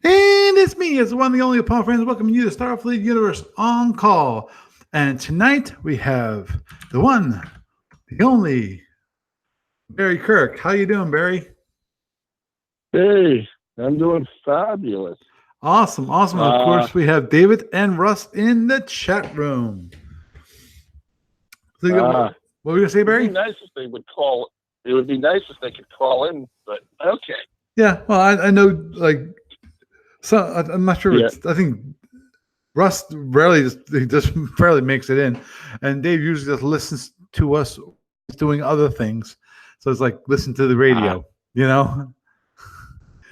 And it's me, it's the one, the only Apollo friends, welcoming you to Starfleet Universe on call. And tonight we have the one, the only Barry Kirk. How you doing, Barry? Hey, I'm doing fabulous. Awesome. Of course, we have David and Russ in the chat room. So, what were you gonna say, Barry? It'd be nice if they would call. It would be nice if they could call in, but okay. Yeah, well, I know, like, so I'm not sure. Yeah. I think Russ just barely makes it in, and Dave usually just listens to us doing other things. So it's like listen to the radio, you know.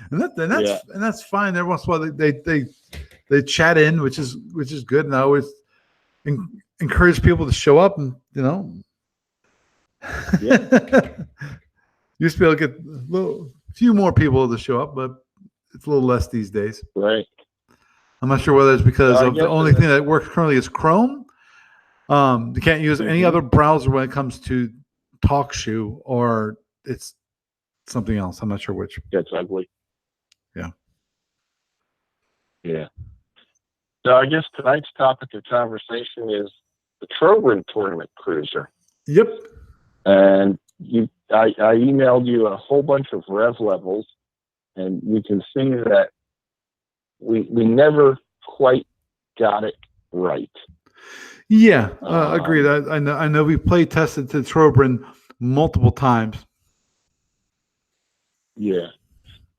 And that's fine. Every once in a while they chat in, which is good. And I always encourage people to show up, and used to be able to get a few more people to show up, but it's a little less these days. Right. I'm not sure whether it's because of the only thing that works currently is Chrome. You can't use any other browser when it comes to TalkShoe, or it's something else. I'm not sure which. That's ugly. Yeah. So I guess tonight's topic of conversation is the Trojan tournament cruiser. Yep. And I emailed you a whole bunch of rev levels, and you can see that we never quite got it right. Yeah, agreed. I know we play tested to Trojan multiple times. Yeah.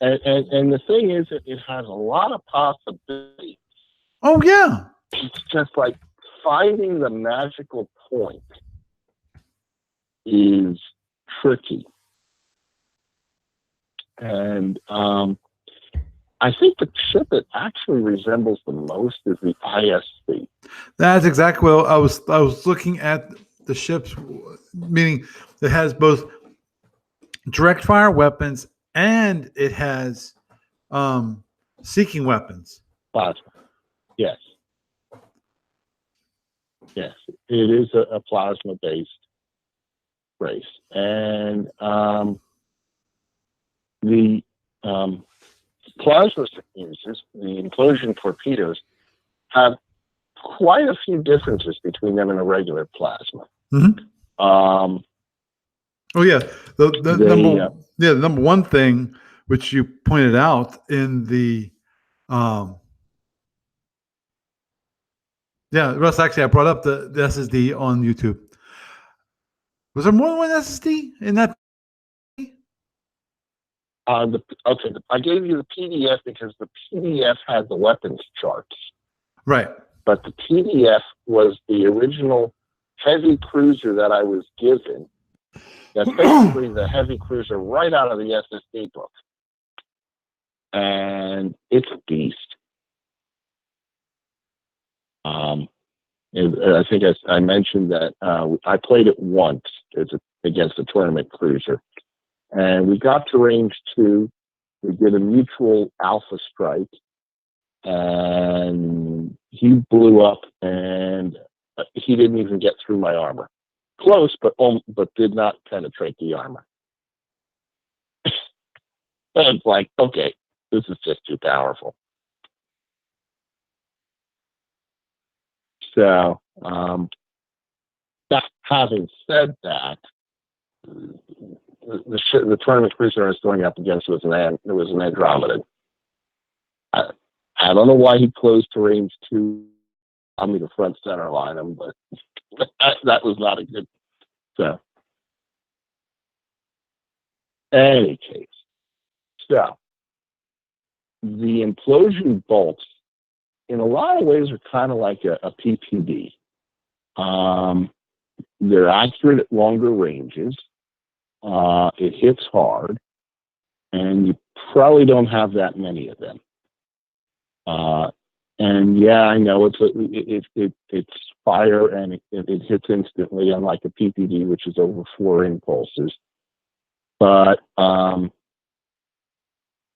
And the thing is that it has a lot of possibilities. Oh, yeah. It's just like finding the magical point is tricky. And I think the ship it actually resembles the most is the ISC. That's exactly what I was looking at the ships, meaning it has both direct fire weapons and it has seeking weapons. Plasma. Yes. Yes. It is a plasma based race. And the plasma users, the implosion torpedoes, have quite a few differences between them and a regular plasma. Mm-hmm. Oh yeah, the number one thing which you pointed out in the Russ, actually I brought up the SSD on YouTube. Was there more than one SSD in that? I gave you the PDF because the PDF had the weapons charts. Right. But the PDF was the original heavy cruiser that I was given. That's basically the heavy cruiser right out of the SSD book. And it's a beast. I think I mentioned that I played it once against a tournament cruiser. And we got to range 2. We did a mutual alpha strike. And he blew up, and he didn't even get through my armor. Close, but did not penetrate the armor. And it's like, okay, this is just too powerful. So, having said that, the tournament cruiser I was going up against was an Andromedan. I don't know why he closed to range 2. I mean, the front center line him, but that was not a good. So, any case, so the implosion bolts, in a lot of ways, are kind of like a PPD. They're accurate at longer ranges. It hits hard, and you probably don't have that many of them. And yeah, I know it's fire and it hits instantly, unlike a PPD, which is over 4 impulses. But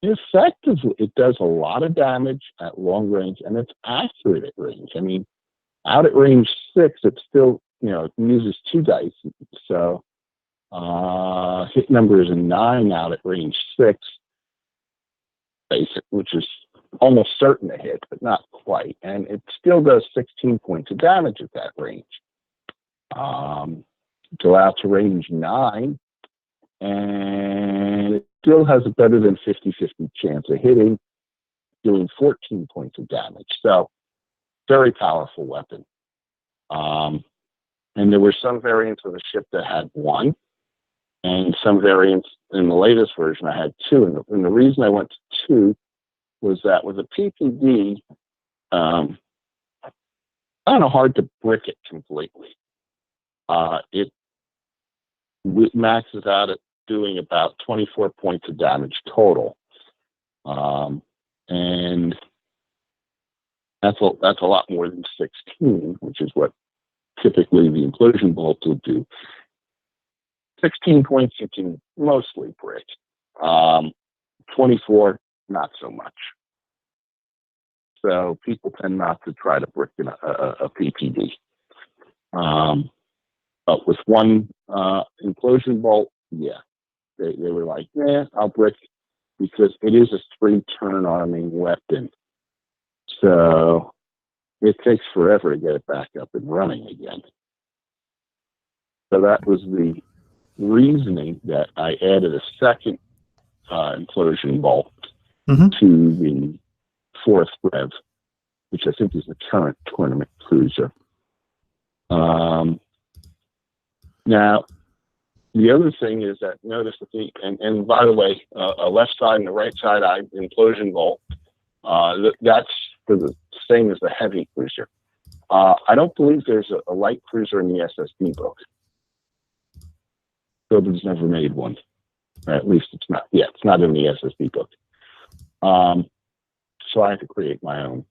effectively, it does a lot of damage at long range, and it's accurate at range. I mean, out at range 6, it's still, it uses 2 dice. So hit number is a 9 out at range 6, basic, which is almost certain to hit, but not quite. And it still does 16 points of damage at that range. Go out to range 9, and it still has a better than 50-50 chance of hitting, doing 14 points of damage. So, very powerful weapon. And there were some variants of the ship that had 1, and some variants in the latest version I had 2. And the reason I went to 2 was that with a PPD, kind of hard to brick it completely. It maxes out at doing about 24 points of damage total. And that's a lot more than 16, which is what typically the implosion bolt will do. 16 points you can mostly brick. 24, not so much. So people tend not to try to brick a PPD. But with one implosion bolt, yeah, they were like, I'll brick, because it is a 3-turn arming weapon. So it takes forever to get it back up and running again. So that was the reasoning that I added a second implosion bolt to the 4th Rev, which I think is the current tournament cruiser. Now, the other thing is that notice that and by the way, a left side and the right side eye implosion bolt, that's the same as the heavy cruiser. I don't believe there's a light cruiser in the SSD book. Philbin's never made one. Or at least it's not. Yeah, it's not in the SSD book. So I had to create my own.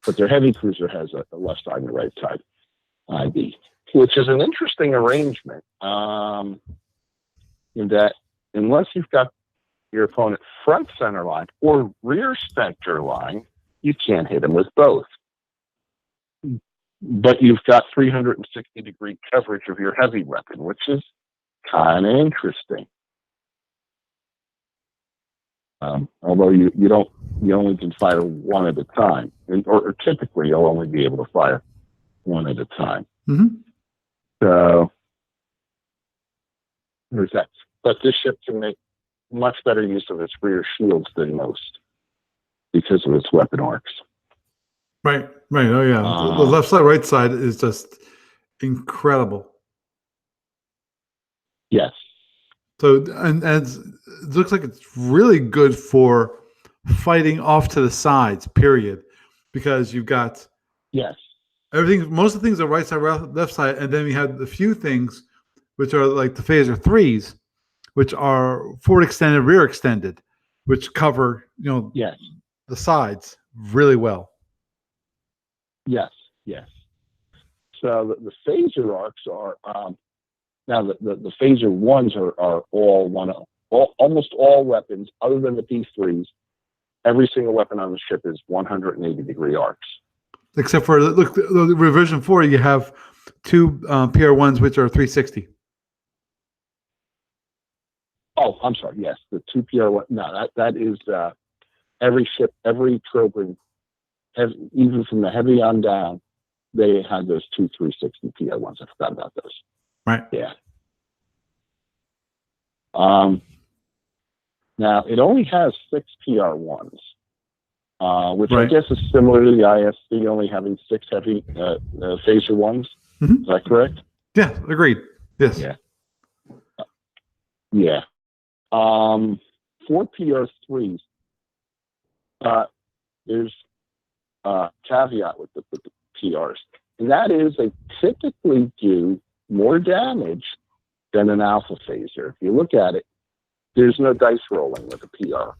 But their heavy cruiser has a left side and a right side ID, which is an interesting arrangement. In that, unless you've got your opponent front center line or rear center line, you can't hit him with both. But you've got 360-degree coverage of your heavy weapon, which is kind of interesting. Although you only can fire one at a time, or typically you'll only be able to fire one at a time. So there's that. But this ship can make much better use of its rear shields than most because of its weapon arcs. Right. Oh yeah, the left side, right side is just incredible. Yes. So and it looks like it's really good for fighting off to the sides. Period, because you've got everything. Most of the things are right side, left side, and then we have a few things which are like the phaser 3s, which are forward extended, rear extended, which cover the sides really well. Yes. So the phaser arcs are now the phaser 1s are almost all weapons other than the P3s. Every single weapon on the ship is 180-degree arcs. Except for the revision 4, you have 2 PR1s which are 360. Oh, I'm sorry. Yes, the 2 PR1. No, that is every ship, every program. Even from the heavy on down, they had those 2 360 PR1s. I forgot about those. Right. Yeah. Now, it only has 6 PR1s, which I guess is similar to the ISC only having 6 heavy phaser 1s. Is that correct? Yeah, agreed. Yes. Yeah. 4 PR3s. There's caveat with the PRs, and that is they typically do more damage than an alpha phaser. If you look at it, there's no dice rolling with a PR.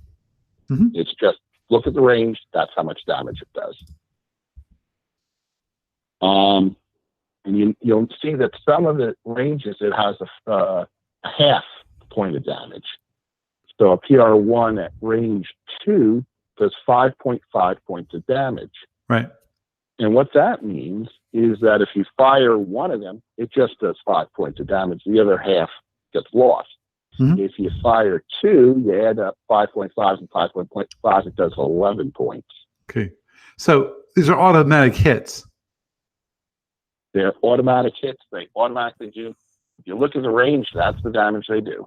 It's just look at the range, that's how much damage it does. And you'll see that some of the ranges it has a half point of damage. So a PR1 at range 2 does 5.5 points of damage. Right. And what that means is that if you fire one of them, it just does 5 points of damage. The other half gets lost. Mhm. If you fire 2, you add up 5.5 and 5.5, it does 11 points. Okay. So these are automatic hits. They're automatic hits. They automatically do. If you look at the range, that's the damage they do.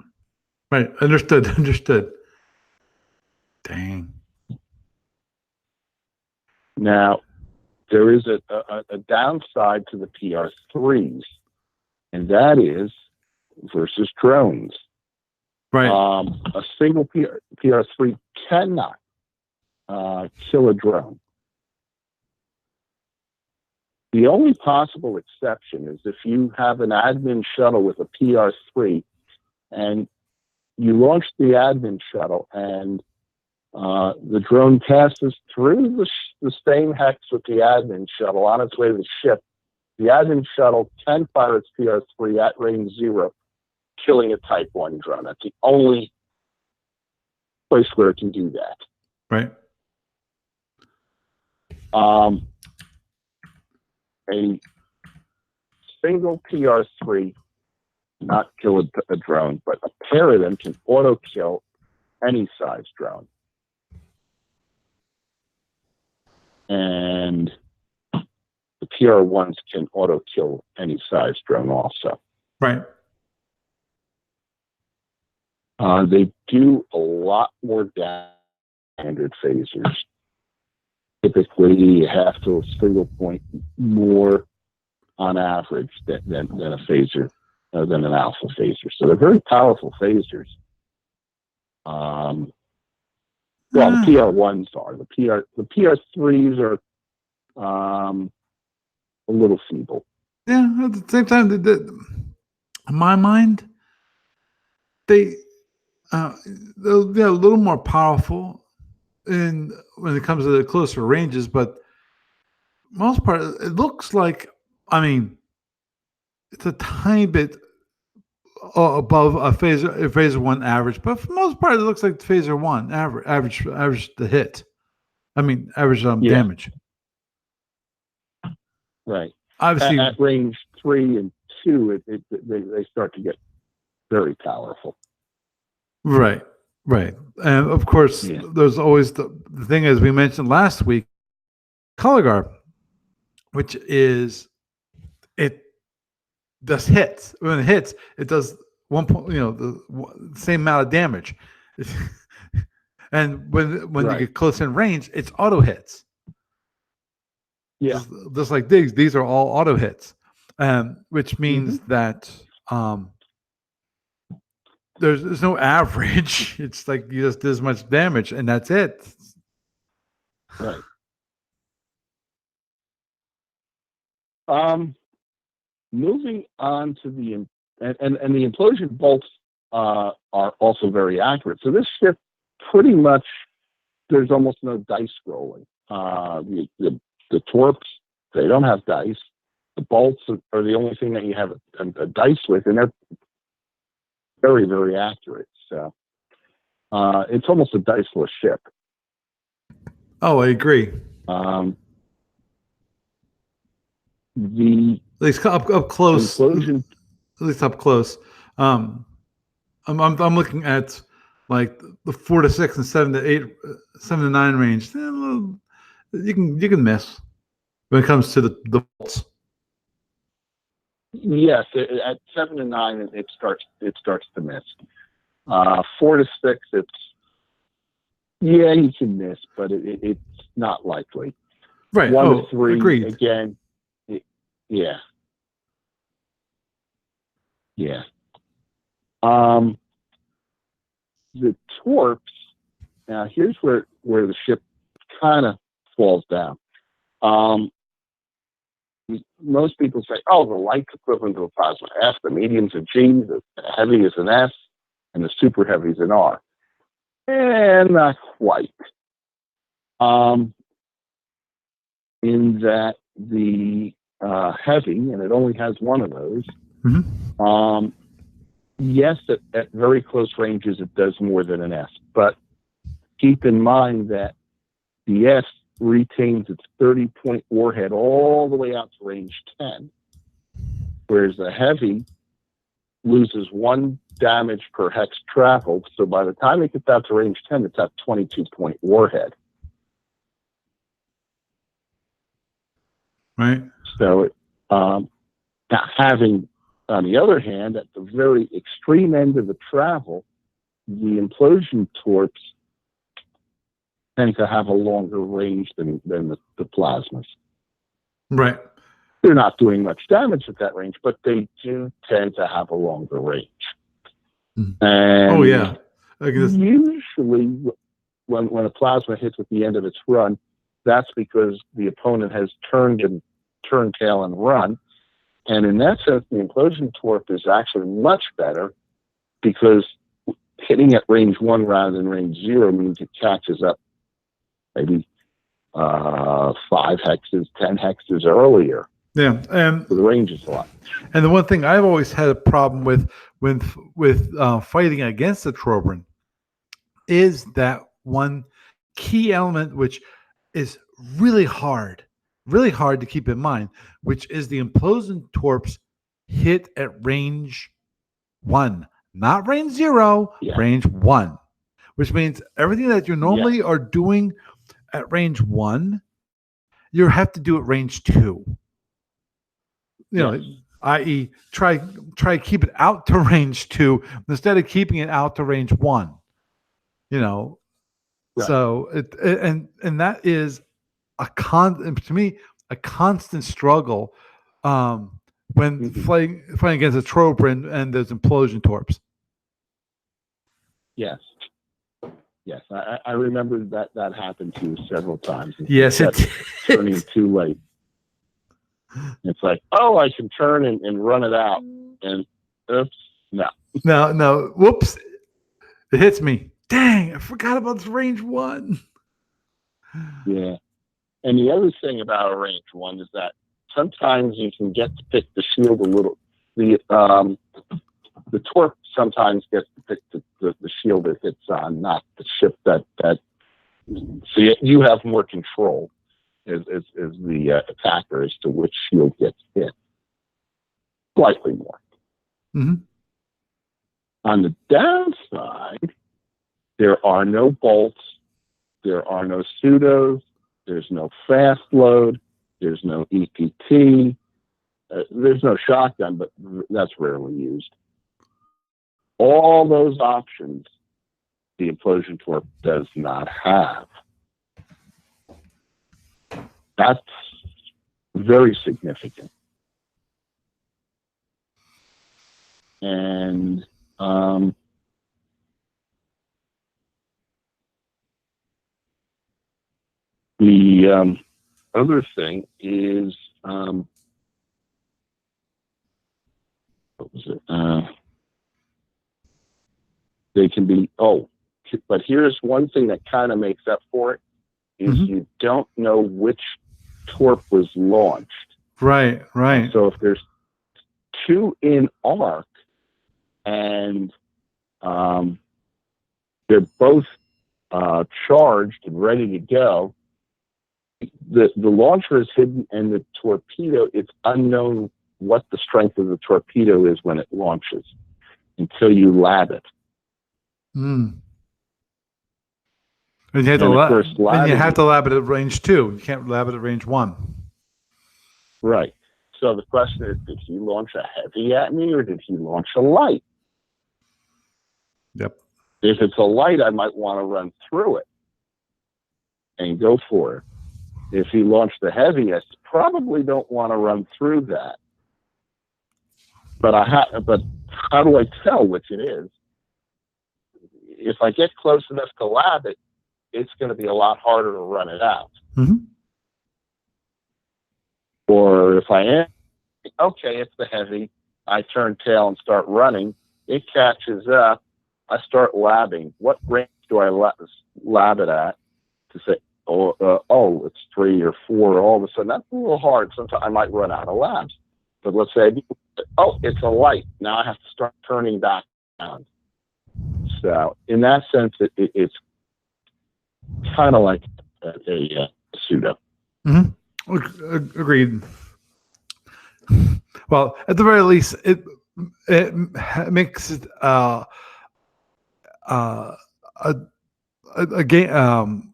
Right. Understood. Understood. Dang. Now, there is a downside to the PR3s, and that is versus drones. Right. A single PR3 cannot kill a drone. The only possible exception is if you have an admin shuttle with a PR3 and you launch the admin shuttle and the drone passes through the same hex with the admin shuttle on its way to the ship. The admin shuttle can fire its PR3 at range 0, killing a Type 1 drone. That's the only place where it can do that. Right. A single PR3 not kill a drone, but a pair of them can auto kill any size drone. And the PR1s can auto kill any size drone also. Right. They do a lot more damage than standard phasers. Typically, half to a single point more on average than a phaser, than an alpha phaser. So they're very powerful phasers. Well, the PR1s are. The PR3s are a little feeble. Yeah. At the same time, in my mind, they're a little more powerful when it comes to the closer ranges, but most part, it looks like, I mean, it's a tiny bit above a phaser 1 average, but for the most part, it looks like phaser 1 average the hit. I mean, average damage. Right. Obviously, at range 3 and 2, they start to get very powerful. Right. And of course, there's always the thing, as we mentioned last week, color guard, which is it does hits. When it hits, it does 1 point, the same amount of damage. And when you get close in range, it's auto hits. Yeah. Just like these are all auto hits, which means that there's no average. It's like you just did as much damage, and that's it. Right. Moving on to the and the implosion bolts are also very accurate. So this ship pretty much there's almost no dice rolling. The torps, they don't have dice. The bolts are the only thing that you have a dice with, and they're very, very accurate. So it's almost a diceless ship. Oh, I agree. The at least up close. implosion, At least up close. I'm looking at like the 4 to 6 and 7 to 8, 7 to 9 range. You can miss when it comes to the bolts. yes, at 7 to 9 it starts to miss. 4 to 6, you can miss, but it's not likely. Right. 1 to 3, agreed. again, yeah. The torps. Now here's where the ship kind of falls down. Most people say, "Oh, the light's equivalent to a plasma F, the medium's a G, the heavy is an S, and the super heavy is an R." And not quite. In that the heavy, and it only has one of those. Mm-hmm. Yes, at very close ranges, it does more than an S. But keep in mind that the S retains its 30-point warhead all the way out to range 10, whereas the heavy loses 1 damage per hex traveled. So by the time it gets out to range 10, it's at 22-point warhead. Right. So now having, on the other hand, at the very extreme end of the travel, the implosion torps tend to have a longer range than the plasmas. Right. They're not doing much damage at that range, but they do tend to have a longer range. And oh yeah. usually when a plasma hits at the end of its run, that's because the opponent has turned tail and run. And in that sense, the implosion torp is actually much better because hitting at range 1 rather than range 0 means it catches up maybe 5 hexes, 10 hexes earlier. Yeah, and so the range is a lot. And the one thing I've always had a problem with fighting against the Trobrin is that one key element which is really hard to keep in mind, which is the implosion torps hit at range 1, not range 0, range 1, which means everything that you normally are doing at range 1, you have to do at range 2. You know, i.e., try to keep it out to range 2 instead of keeping it out to range 1. You know, so and that is to me a constant struggle when fighting against a Trobrin and those implosion torps. Yes. Yes, I remember that happened to you several times. Yes, it's turning too late. It's like, oh, I can turn and run it out, and oops, no, whoops, it hits me. Dang, I forgot about this range 1. Yeah, and the other thing about a range 1 is that sometimes you can get to pick the shield a little. The torp sometimes gets to pick the shield it hits on, not the ship that. So you have more control as the attacker as to which shield gets hit. Slightly more. Mm-hmm. On the downside, there are no bolts, there are no pseudos, there's no fast load, there's no EPT, there's no shotgun, but that's rarely used. All those options the implosion torp does not have. That's very significant. And the other thing is, what was it? They can be, but here's one thing that kind of makes up for it, is you don't know which torp was launched. Right. So if there's 2 in arc and they're both charged and ready to go, the launcher is hidden and the torpedo, it's unknown what the strength of the torpedo is when it launches until you lab it. And you have to lab it at range 2. You can't lab it at range 1. Right. So the question is, did he launch a heavy at me or did he launch a light? Yep. If it's a light, I might want to run through it and go for it. If he launched the heavy, I probably don't want to run through that. But how do I tell which it is? If I get close enough to lab it, it's going to be a lot harder to run it out. Or if I am, okay, it's the heavy, I turn tail and start running, it catches up, I start labbing. What range do I lab it at to say, it's 3 or 4, all of a sudden, that's a little hard. Sometimes I might run out of labs. But let's say, it's a light. Now I have to start turning back around. So in that sense, it's kind of like a pseudo. Agreed. Well, at the very least, makes it a a game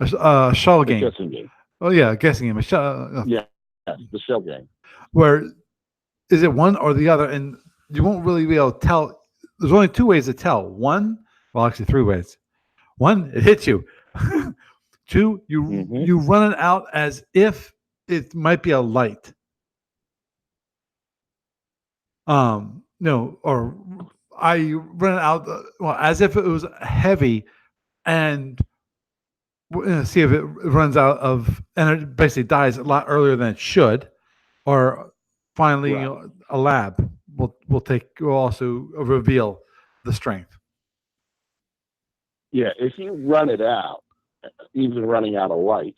a shell The game. guessing game. Oh yeah, a guessing game. Yeah, yes, the shell game. Where is it one or the other, and you won't really be able to tell. There's only two ways to tell. One, well, actually three ways. One, it hits you. Two, Hmm. you run it out as if it might be a light. No, or I run it out well as if it was heavy, and see if it runs out of, and it basically dies a lot earlier than it should, or finally Right. a lab will also reveal the strength. Yeah, if you run it out, even running out of light,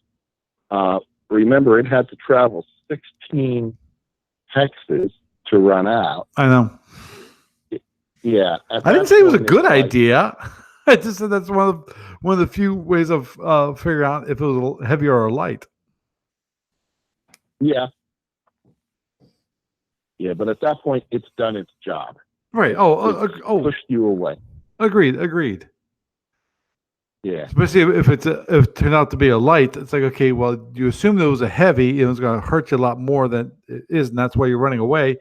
remember it had to travel 16 hexes to run out. I know. Yeah, at I didn't that say it was a point, good it's like, idea. I just said that's one of the few ways of figuring out if it was heavy or light. yeah, yeah, but at that point, it's done its job. Right. Pushed you away. Agreed. Yeah, Especially if if it turned out to be a light, it's like, okay, well, you assume it was a heavy, it was going to hurt you a lot more than it is, and that's why you're running away.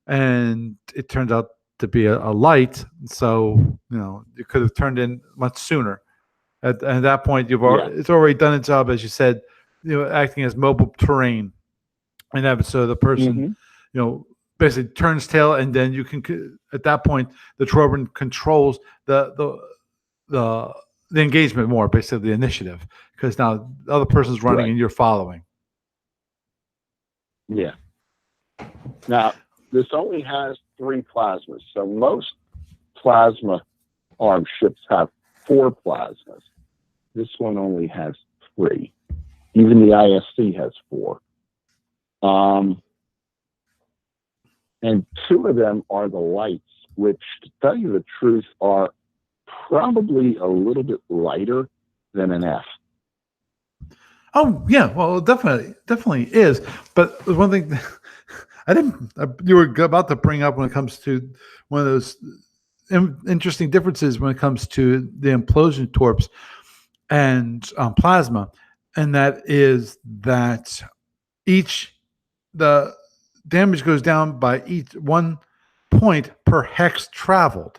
And it turns out to be a light, so you could have turned in much sooner. At that point, it's already done its job, as you said, acting as mobile terrain, and so the person, hmm basically turns tail, and then you can, at that point, the Trojan controls the the engagement more, basically the initiative, because now the other person's running right. and you're following. Yeah. Now, this only has 3 plasmas, so most plasma armed ships have 4 plasmas. This one only has 3. Even the ISC has 4. And 2 of them are the lights, which, to tell you the truth, are probably a little bit lighter than an F. Oh yeah, well, definitely is. But there's one thing I didn't. You were about to bring up when it comes to one of those interesting differences when it comes to the implosion torps and plasma, and that is that the damage goes down by each 1 point per hex traveled.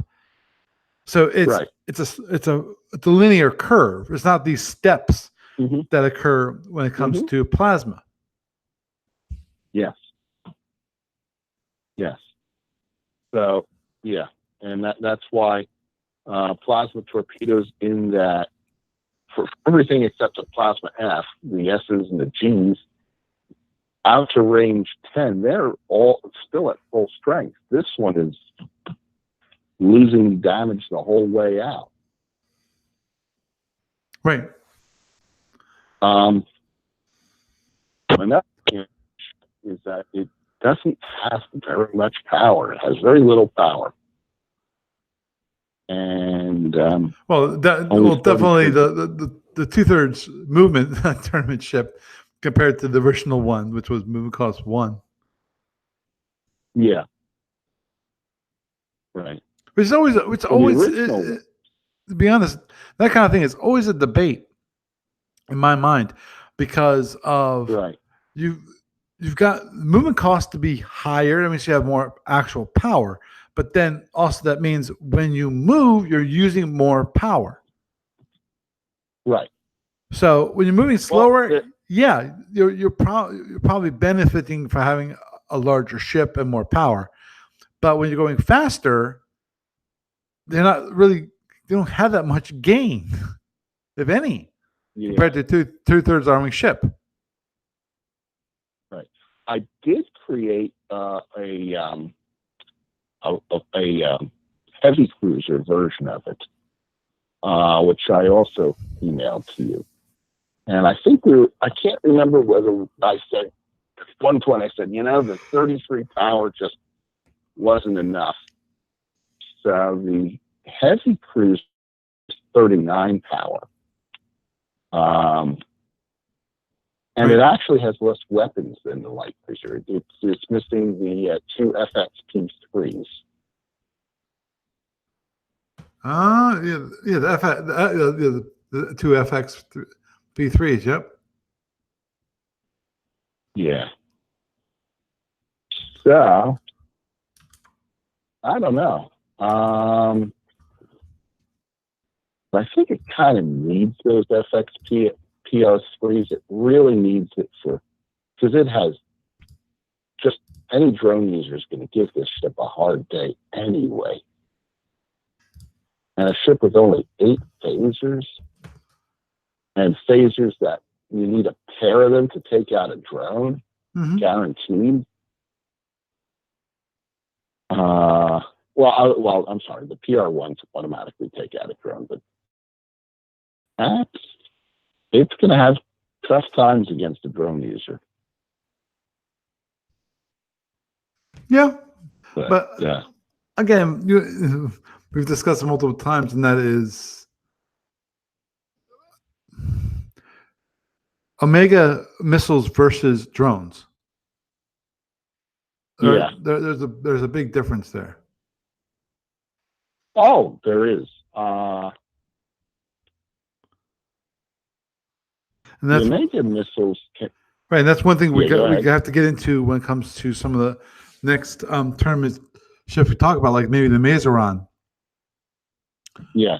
So Right. it's a linear curve. It's not these steps Mm-hmm. that occur when it comes to plasma. Yes. Yes. So yeah, and that's why plasma torpedoes in that, for everything except a plasma F, the S's and the G's, out to range 10, they're all still at full strength. This one is losing damage the whole way out. Right. Another thing is that it doesn't have very much power. It has very little power. And definitely the 2/3 movement tournament ship compared to the original one, which was movement cost 1. Yeah. Right. It's always to be honest, that kind of thing is always a debate in my mind, because of you've got movement costs to be higher. That means you have more actual power, but then also that means when you move, you're using more power. Right. So when you're moving slower, you're probably benefiting for having a larger ship and more power. But when you're going faster, they don't have that much gain, if any, compared to 2/3 arming ship. Right. I did create a heavy cruiser version of it, which I also emailed to you. And I think I can't remember whether I said, at one point I said, the 33 power just wasn't enough. So the heavy cruiser is 39 power. And it actually has less weapons than the light cruiser. It's missing the 2 FXP3s. Yeah, the 2 FX B3s. Yep. Yeah. So I don't know. I think it kind of needs those FXP PS3s. It really needs it because it has just any drone user is going to give this ship a hard day anyway. And a ship with only 8 phasers and phasers that you need a pair of them to take out a drone, guaranteed. Well, I'm sorry, the PR1s automatically take out a drone, but it's going to have tough times against a drone user. Yeah, but yeah. Again, we've discussed it multiple times, and that is Omega missiles versus drones. Yeah. There's a big difference there. Oh, there is. And that's the Omega missiles right. And that's one thing we have to get into when it comes to some of the next tournament ships we talk about, like maybe the Mazeron. Yes.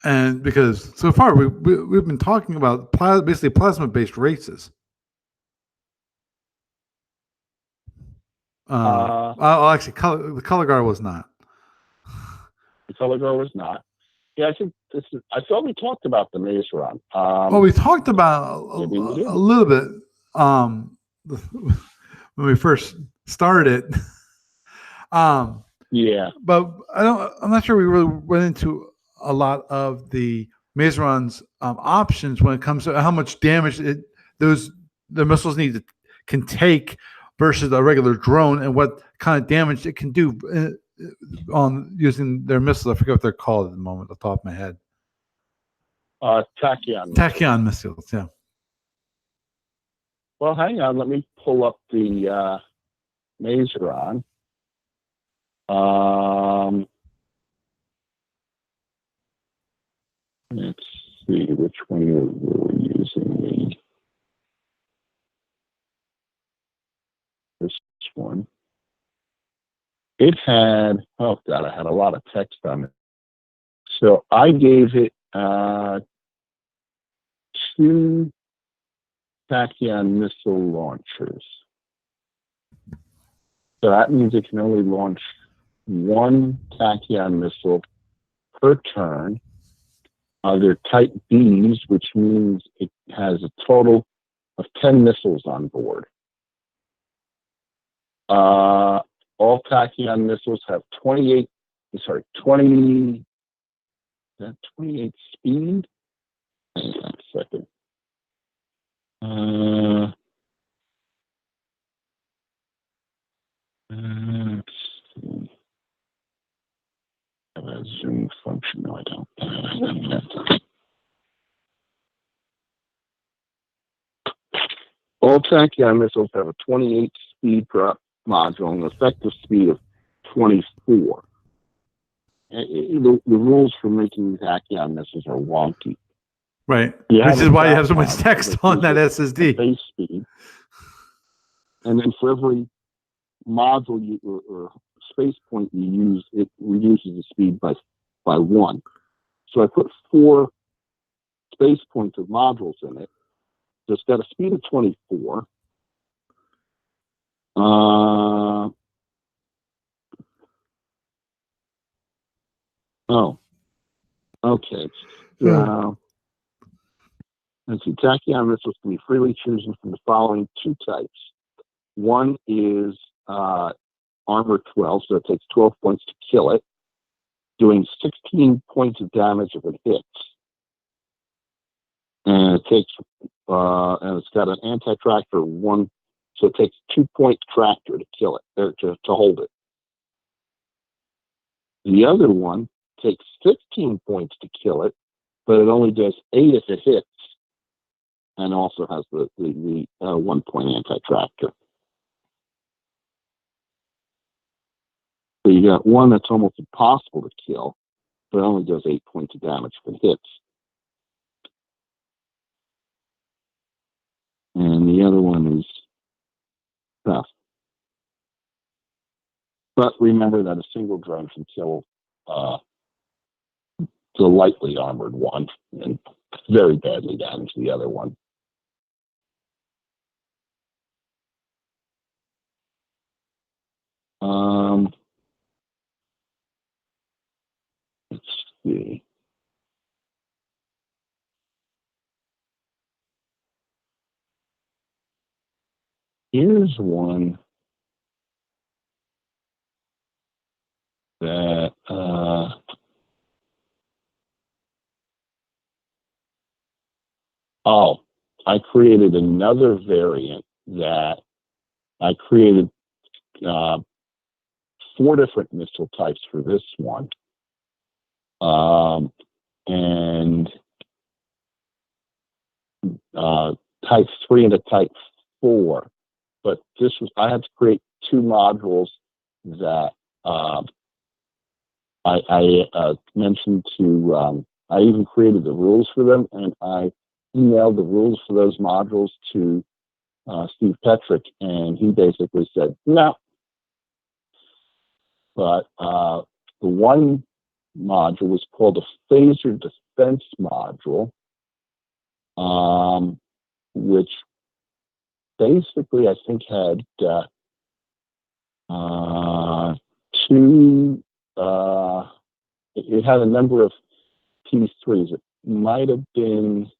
And because so far we've been talking about basically plasma-based races. Actually, the color guard was not. The color guard was not. Yeah, I think I thought we talked about the Mazeron. We talked about a little bit when we first started. Yeah, but I'm not sure we really went into a lot of the Mazeron's options when it comes to how much damage the missiles can take versus a regular drone, and what kind of damage it can do on using their missiles. I forget what they're called at the moment, off the top of my head. Tachyon missiles. Yeah. Well, hang on. Let me pull up the Mazeron. Let's see which one we're using. This one. It had, oh God, I had a lot of text on it. So I gave it 2 Tachyon missile launchers. So that means it can only launch 1 Tachyon missile per turn. They're Type Bs, which means it has a total of 10 missiles on board. All Tachyon missiles have 28 speed. Hang on a second. Let's see. I have a zoom function. No, I don't. All Tachyon missiles have a 28 speed per module and an effective speed of 24. The rules for making Tachyon missiles are wonky. Right. Which is why you have so much text on that SSD. Base speed. And then for every module or space point you use, it reduces the speed by 1. So I put 4 space points of modules in it. So it's got a speed of 24. Okay. Let's see. Tachyon missiles can be freely chosen from the following 2 types. One is armor 12, so it takes 12 points to kill it, doing 16 points of damage if it hits. And it's got an anti-tractor 1, so it takes 2-point tractor to kill it, or to hold it. The other one takes 16 points to kill it, but it only does 8 if it hits. and also has the 1-point anti-tractor. So you got one that's almost impossible to kill, but only does 8 points of damage if it hits. And the other one is tough. But remember that a single drone can kill the lightly armored one and very badly damage the other one. Let's see. Here's one that I created another variant that I created 4 different missile types for this one. And type 3 and a type 4. But I had to create 2 modules that I mentioned to, I even created the rules for them, and I emailed the rules for those modules to Steve Petrick, and he basically said, no. But the one module was called a phaser defense module, which basically I think had 2, it had a number of P3s. It might have been,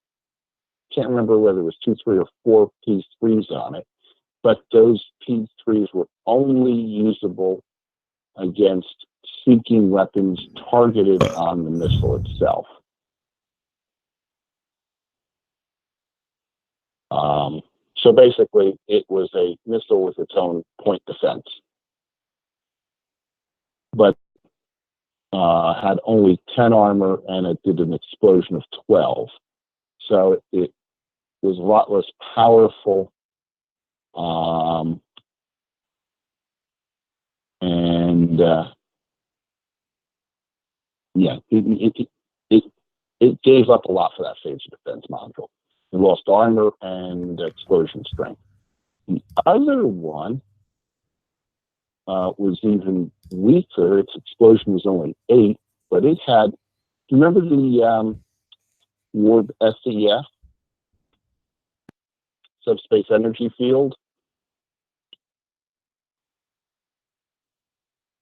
can't remember whether it was 2, 3, or 4 P3s on it, but those P3s were only usable against seeking weapons targeted on the missile itself. So basically, it was a missile with its own point defense, but had only 10 armor, and it did an explosion of 12. So it was a lot less powerful, and yeah, it gave up a lot for that phaser defense module. It lost armor and explosion strength. The other one was even weaker. Its explosion was only 8, but it had, do you remember the Warp SEF, subspace energy field?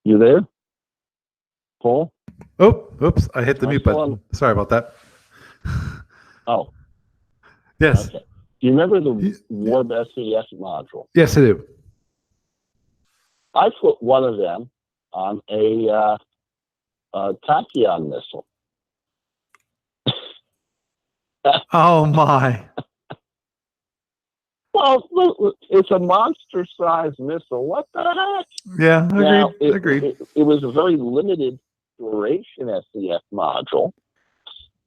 You there, Paul? Oh, oops! I hit the mute button. Sorry about that. Oh, yes. Okay. Do you remember the Warp SEF module? Yes, I do. I put one of them on a tachyon missile. Oh my! Well, look, it's a monster-sized missile. What the heck? Yeah, agreed. Now, Agreed. It was a very limited duration SEF module,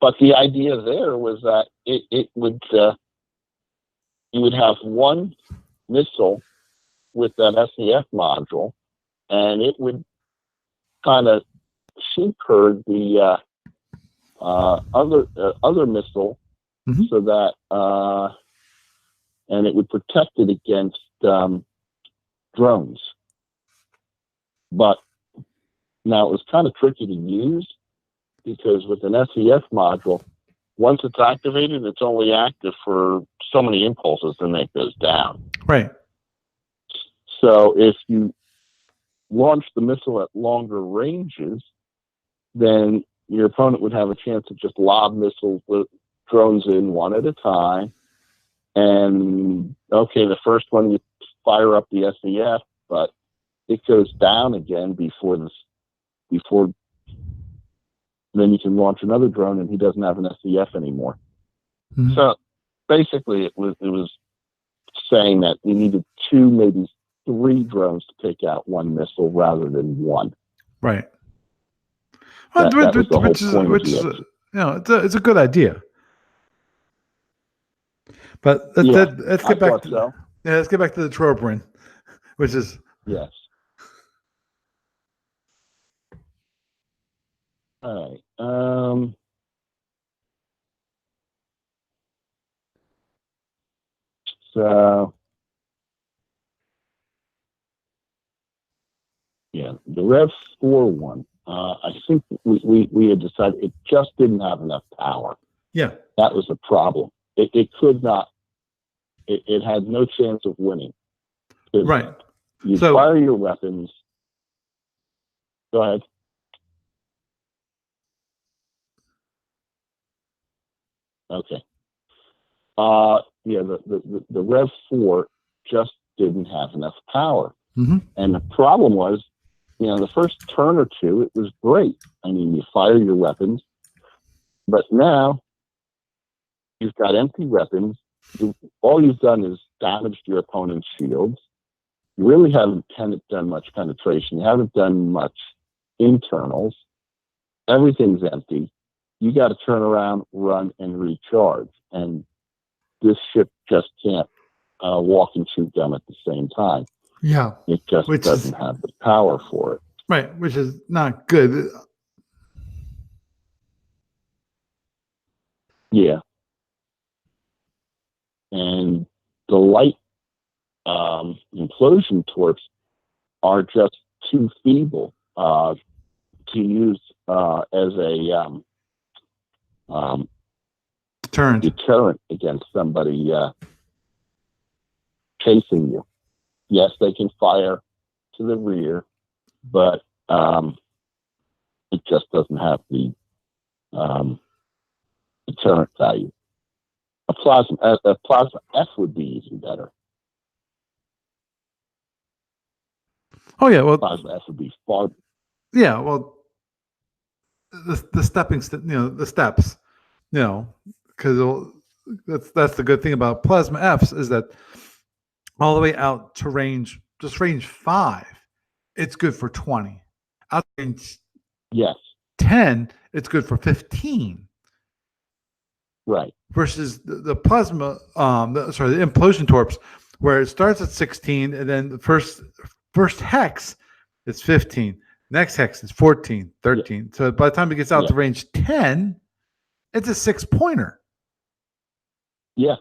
but the idea there was that it would you would have one missile with that SEF module, and it would kind of sheep herd the other missile, Mm-hmm. so that and it would protect it against drones. But now it was kind of tricky to use, because with an SEF module, once it's activated, it's only active for so many impulses, and then it goes down. Right. So if you launch the missile at longer ranges, then your opponent would have a chance to just lob missiles with drones in one at a time. And okay, the first one you fire up the SEF, but it goes down again before then you can launch another drone, and he doesn't have an SEF anymore. Mm-hmm. So basically, it was saying that we needed 2, maybe 3 drones to take out one missile rather than one. Right. Which is it's a good idea. But let's I get back thought to so. yeah, let's get back to the Trobrand, which is Yes. All right. So yeah, the Rev 4 one. I think we had decided it just didn't have enough power. yeah, That was the problem. It could not. It had no chance of winning. right. You So fire your weapons. Go ahead. Okay. Yeah, the Rev 4 just didn't have enough power. mhm. And the problem was, the first turn or two, it was great. I mean, you fire your weapons, but now you've got empty weapons. All you've done is damaged your opponent's shields. You really haven't done much penetration. You haven't done much internals. Everything's empty. You got to turn around, run, and recharge. And this ship just can't walk and chew gum at the same time. Yeah, It just doesn't have the power for it. Right, which is not good. Yeah. And the light implosion torps are just too feeble to use as a deterrent against somebody chasing you. Yes, they can fire to the rear, but it just doesn't have the deterrent value. A plasma F would be even better. Oh yeah, well, Plasma F would be far. Yeah, well, the stepping, the steps, because that's the good thing about plasma Fs is that all the way out to range 5, it's good for 20. Out to range 10, it's good for 15. Right. Versus the plasma, the implosion torps, where it starts at 16, and then the first hex is 15. Next hex is 14, 13. Yeah. So by the time it gets out to range 10, it's a 6-pointer. Yeah.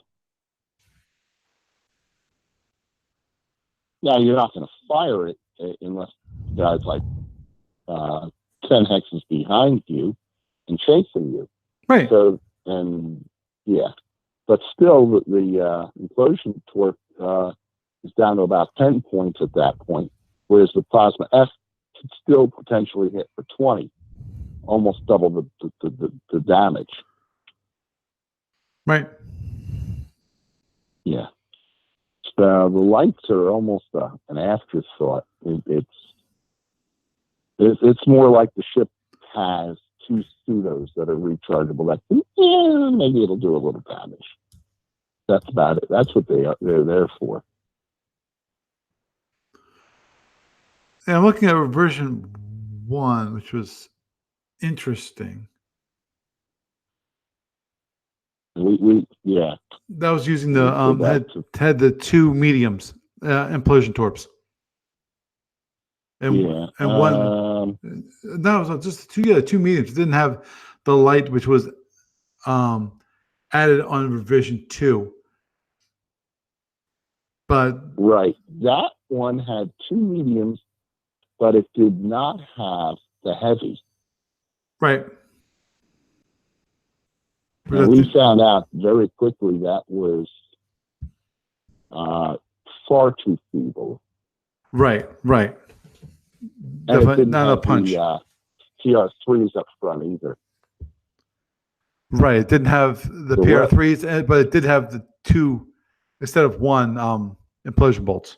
Now you're not going to fire it unless the guy's like 10 hexes behind you and chasing you. Right. So, and yeah, but still the implosion torque is down to about 10 points at that point, whereas the plasma F could still potentially hit for 20, almost double the damage. Right. Yeah. The lights are almost an afterthought. It's more like the ship has 2 pseudos that are rechargeable. That maybe it'll do a little damage. That's about it. That's what they're there for. And I'm looking at version 1, which was interesting. Yeah. That was using the had the 2 mediums implosion torps. And one no, it was just 2 mediums. It didn't have the light, which was added on revision 2. But right, that one had 2 mediums, but it did not have the heavy. Right. And we found out very quickly that was far too feeble. Right. And definitely it didn't not have a punch. The TR3s up front either. Right. It didn't have the PR3s, but it did have the 2 instead of 1 implosion bolts.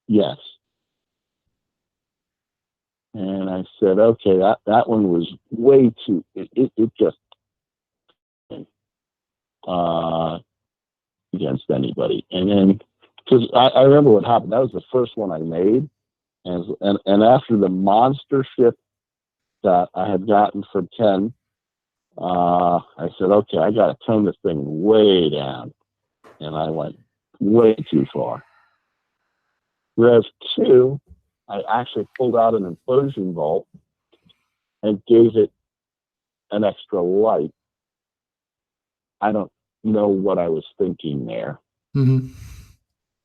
Yes. And I said, okay, that one was way too. It just against anybody. And then, because I remember what happened. That was the first one I made, and after the monster ship that I had gotten from Ken, I said, okay, I got to tone this thing way down. And I went way too far. Rev 2, I actually pulled out an implosion bolt and gave it an extra light. I don't know what I was thinking there. Mm-hmm.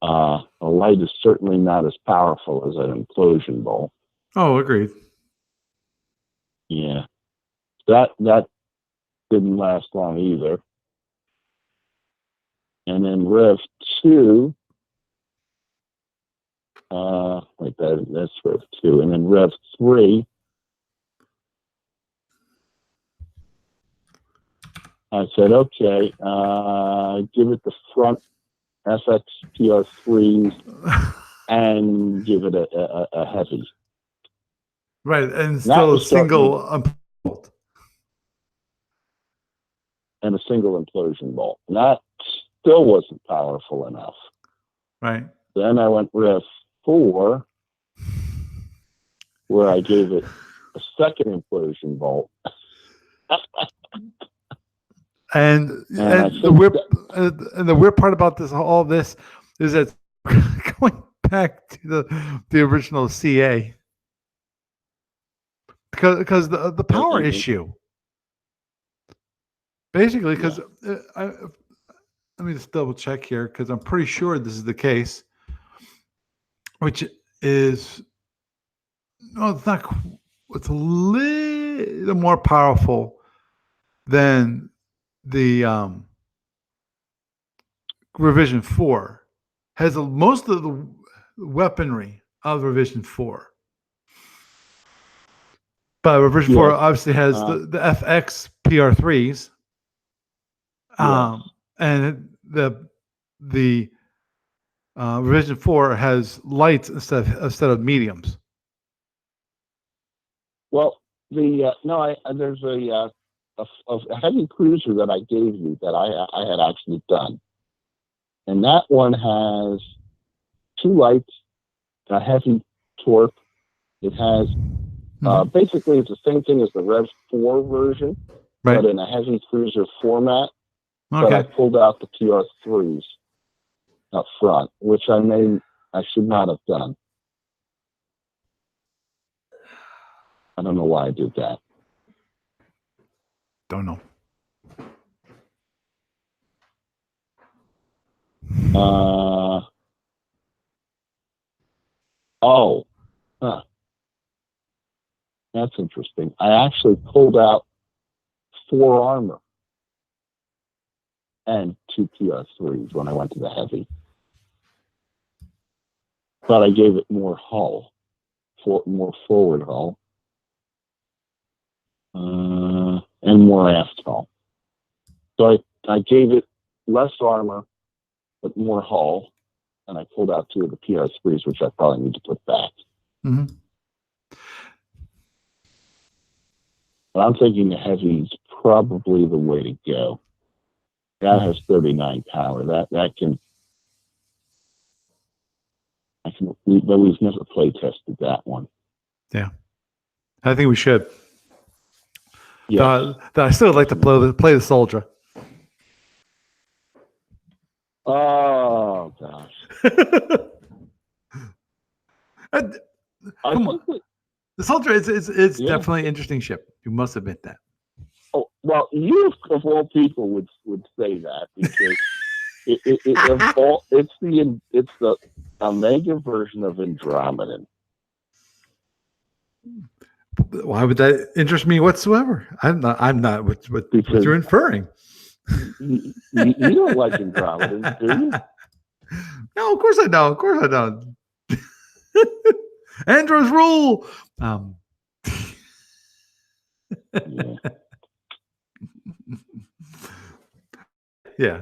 A light is certainly not as powerful as an implosion bolt. Oh, agreed. Yeah. That didn't last long either. And then Rev 2, that's Rev 2. And then Rev 3, I said, okay, give it the front FX PR3s and give it a heavy. Right, and still a single bolt. And a single implosion bolt. And that still wasn't powerful enough. Right. Then I went Rev 4, where I gave it a second implosion bolt. And the weird part about all this is that going back to the original CA, because the power issue, basically, because let me just double check here, because I'm pretty sure this is the case, which is it's not, it's a little more powerful than the revision 4. Has most of the weaponry of revision 4, but revision 4 obviously has the FX PR3s, and the revision 4 has lights instead of mediums. Well, there's a heavy cruiser that I gave you that I had actually done. And that one has 2 lights, a heavy torque. It has, basically it's the same thing as the Rev 4 version, but in a heavy cruiser format. Okay. But I pulled out the PR3s up front, which I should not have done. I don't know why I did that. Don't know. That's interesting. I actually pulled out 4 armor and 2 PR3s when I went to the heavy. But I gave it more hull, more forward hull, and more aft hull. So I gave it less armor, but more hull, and I pulled out 2 of the PR3s, which I probably need to put back. Mm-hmm. But I'm thinking the heavy is probably the way to go. That has 39 power. That can. But we've never play tested that one. Yeah, I think we should. Yeah, I still would like to play the soldier. Oh gosh. The soldier is definitely an interesting ship. You must admit that. Oh well, you of all people would say that because it's the Omega version of Andromedan. Why would that interest me whatsoever? I'm not what you're inferring. You don't like Andromedan, do you? No, of course I don't. Of course I don't. Andros rule. Yeah.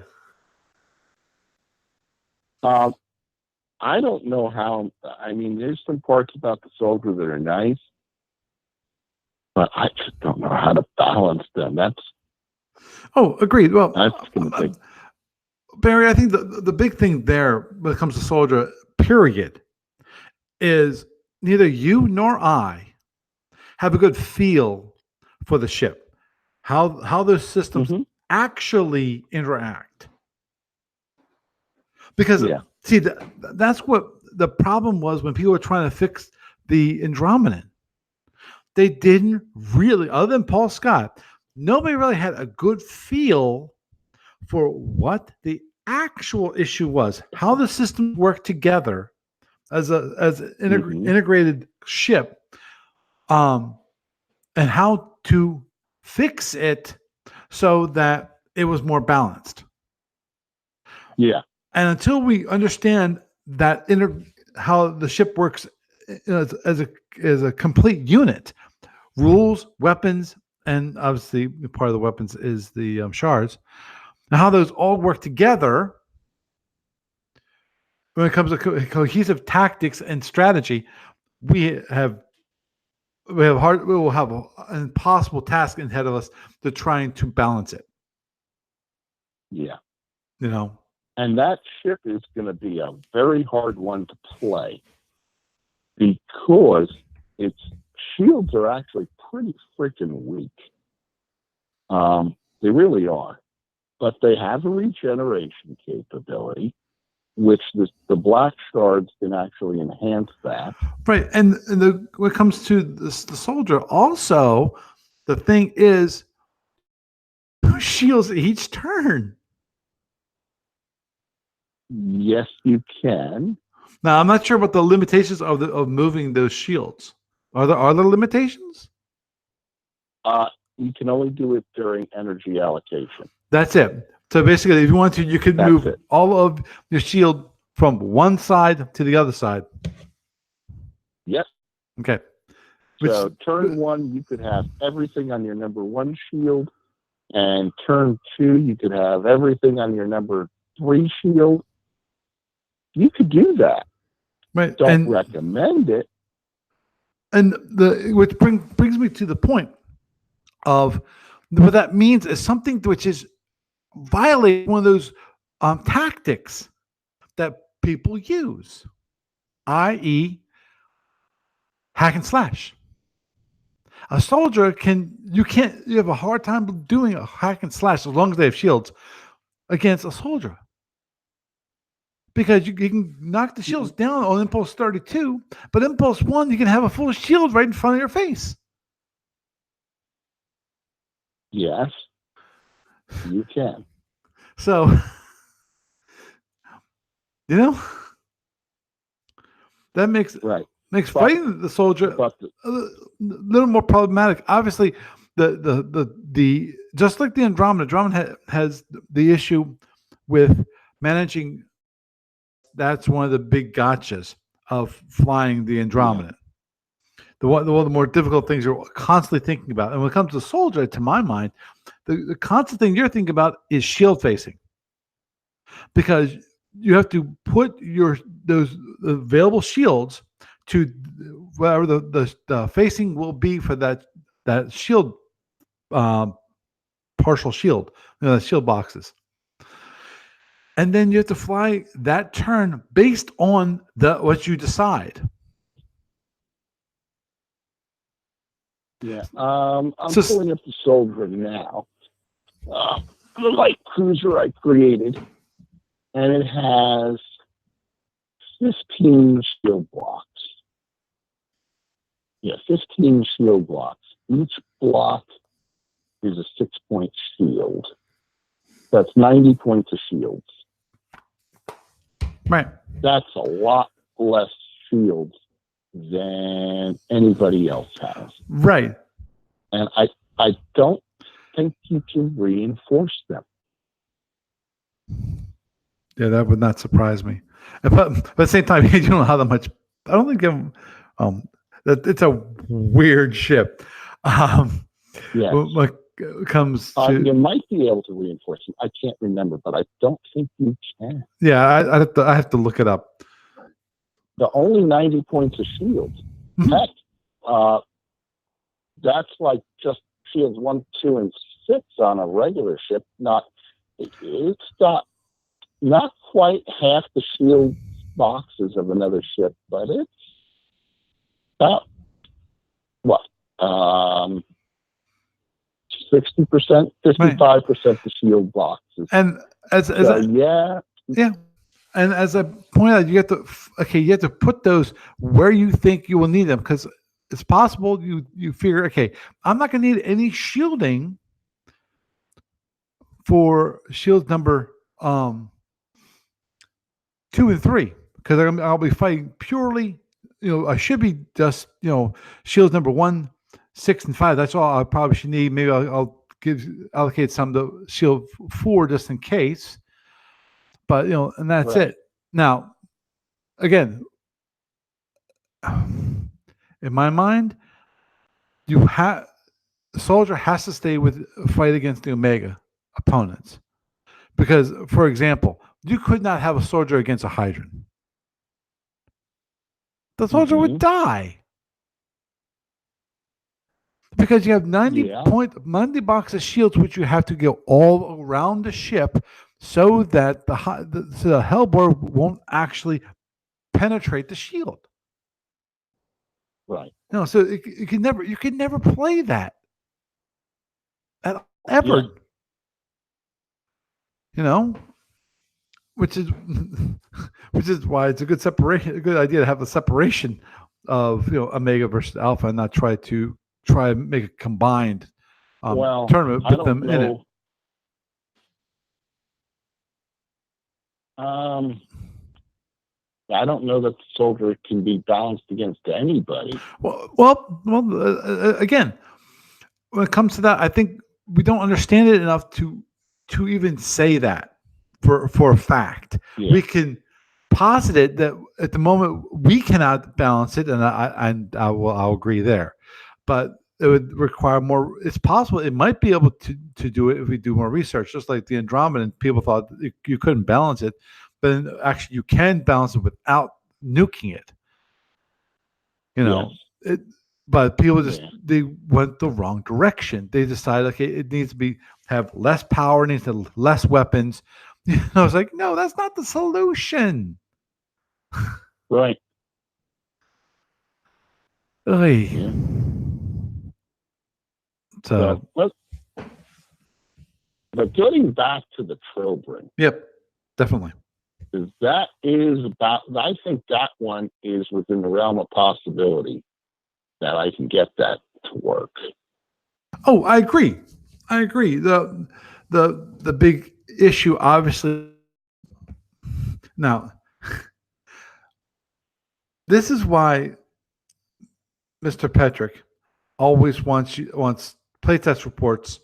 I don't know how. I mean, there's some parts about the soldier that are nice, but I just don't know how to balance them. Agreed. Well, that's Barry, I think the big thing there when it comes to soldier, period, is neither you nor I have a good feel for the ship. how those systems Mhm. actually interact. Because Yeah. see, that's what the problem was when people were trying to fix the Andromedan. They didn't really, other than Paul Scott, nobody really had a good feel for what the actual issue was, how the systems work together as an Mhm. integrated ship, um, and how to fix it so that it was more balanced. Yeah. And until we understand that how the ship works as a complete unit, rules, weapons, and obviously part of the weapons is the shards, and how those all work together when it comes to cohesive tactics and strategy, we have we will have an impossible task ahead of us to trying to balance it. Yeah. You know, And that ship is going to be a very hard one to play because its shields are actually pretty freaking weak. They really are. But they have a regeneration capability, which the black shards can actually enhance that. right? And when it comes to the soldier, also the thing is shields each turn. Yes, you can. Now I'm not sure what the limitations of moving those shields. Are there limitations? Uh, you can only do it during energy allocation. That's it. So basically, if you want to, you could That's move it. all of your shield from one side to the other side. Yes. Okay. Which So turn one, you could have everything on your number one shield, and turn two, you could have everything on your number three shield. You could do that. right, Don't recommend it. and the which brings me to the point of what that means is something which is violate one of those tactics that people use, i.e., hack and slash. A soldier you have a hard time doing a hack and slash as long as they have shields against a soldier. Because you can knock the shields down on impulse 32, but impulse 1, you can have a full shield right in front of your face. Yes, you can. So, you know, that makes Right. fighting the soldier But a little more problematic. Obviously, the just like the Andromeda has the issue with managing. That's one of the big gotchas of flying the yeah, Andromeda. One of the more difficult things you're constantly thinking about. And when it comes to soldier, to my mind, the constant thing you're thinking about is shield facing, because you have to put those available shields to whatever the facing will be for that shield, um, partial shield, the shield boxes. And then you have to fly that turn based on what you decide. yeah. I'm So pulling up the soldier now. The light cruiser I created, and it has 15 shield blocks. Yeah, 15 shield blocks. Each block is a 6-point shield. That's 90 points of shields. right. That's a lot less shields than anybody else has. Right. And I don't think you can reinforce them. Yeah, that would not surprise me. But at the same time, you don't know how much. I don't think that it's a weird ship. Yes. When it comes to You might be able to reinforce them. I can't remember, but I don't think you can. yeah, I have to look it up. The only 90 points of shields. Heck, that's like just shields 1, 2, and 6 on a regular ship. It's not quite half the shield boxes of another ship, but it's about what? 60%, 55% the shield boxes. And yeah. And as I pointed out, you have to put those where you think you will need them, because it's possible you figure, okay, I'm not going to need any shielding for shield number 2 and 3, because I'll be fighting purely. I should be just shields number 1, 6, and 5. That's all I probably should need. Maybe I'll allocate some to shield 4 just in case. But and that's it. Now, again, in my mind, the soldier has to stay with fight against the Omega opponents, because, for example, you could not have a soldier against a Hydran. The soldier would die, because you have 90 boxes of shields, which you have to go all around the ship, so that the Hellbore won't actually penetrate the shield. Right. No, so you can never play that ever. Which is why it's a good idea to have a separation of Omega versus Alpha, and not try and make a combined tournament, put them in it. I don't know that the soldier can be balanced against anybody. Well, again, when it comes to that, I think we don't understand it enough to even say that for a fact. Yeah. We can posit it that at the moment we cannot balance it, and I'll agree there. But it would require more. It's possible it might be able to do it if we do more research, just like the Andromedan. People thought you couldn't balance it, but actually you can balance it without nuking it. But people they went the wrong direction. They decided, okay, it needs to have less power, it needs to have less weapons. I was like, no, that's not the solution. Right. Yeah. So, but getting back to the Trobrin. Yep, definitely. I think that one is within the realm of possibility that I can get that to work. Oh, I agree. The big issue, obviously. Now, this is why Mr. Petrick always wants playtest reports,